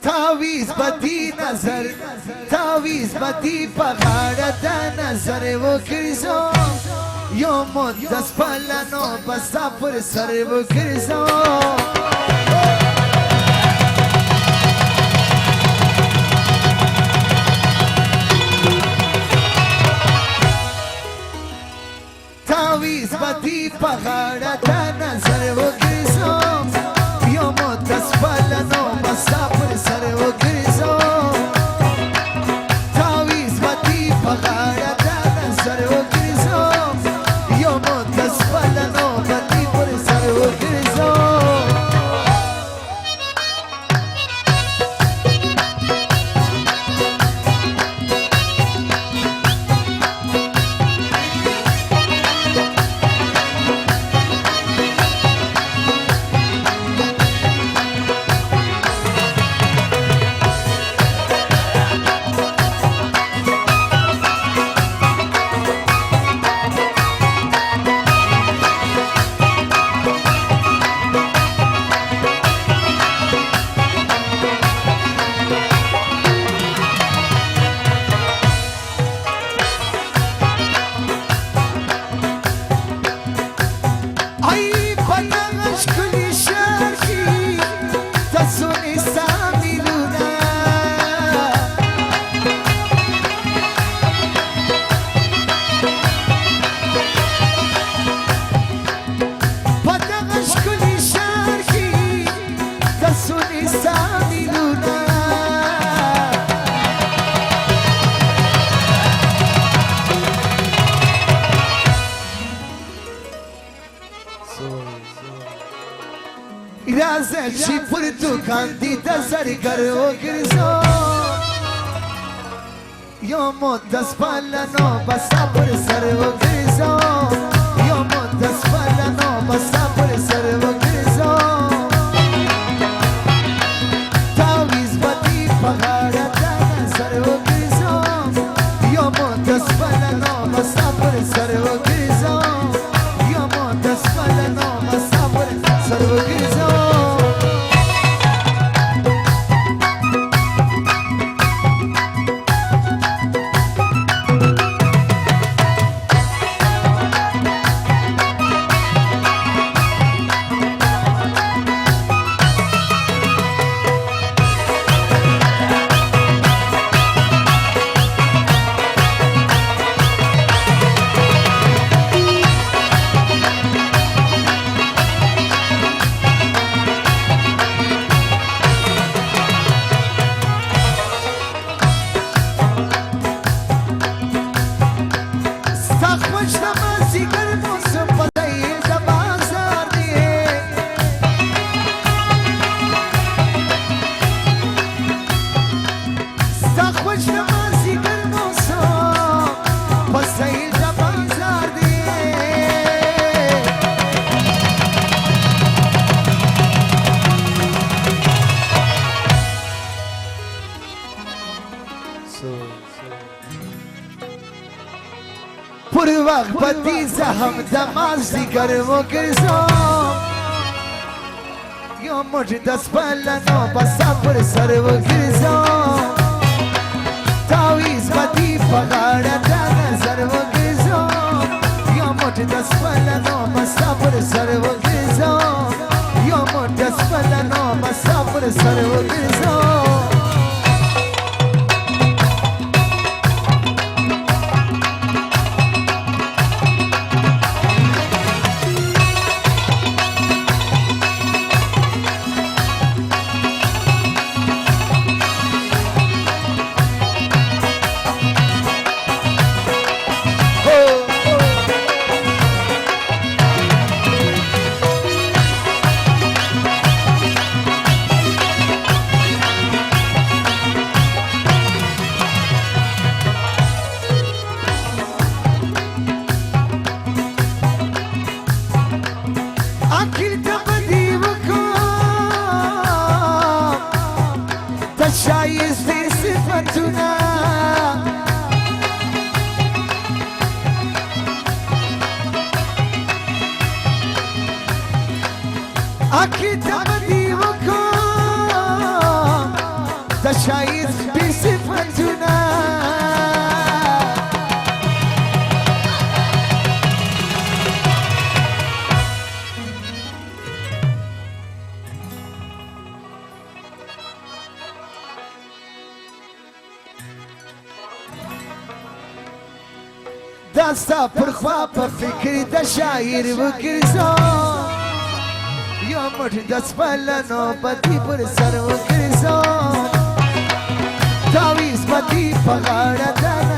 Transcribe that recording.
तावीज़ बदी नजर तावीज़ बदी पगाड़ा दा नजर वो किरज़ो यो मुद्दस पलनो बसा पर सर वो किरज़ो तावीज़ बदी पगाड़ा दा नजर वो किरज़ो यो मुद्दस पलनो बसा पर सर वो किरज़ो तावीज़ बदी पगाड़ा दा नजर वो किरज़ो यो मुद्दस पलनो बदी पर सर वो किरज़ो Razeci purtu candida zarigar o girzo Yo modda spalla no basta per servo girzo Yo modda spalla no basta per servo girzo Taviz bati pagara dana servo girzo Yo modda spalla no basta per servo girzo Yo modda spalla no basta per servo girzo Pati zaham damaz digar wo girzo Yo mujda spalla no basa par sar wo girzo Taviz pati pagada da nazar wo girzo Yo mujda spalla no basa par sar wo girzo Yo mujda spalla no basa par sar wo girzo اکی تبدی وکن د شاید بی صفتونه دستا پر خوا په فکر د شاعر وګرځم یو مټ د سپلنو پتی پر سر وګرځم تعویض پتی په غاړه د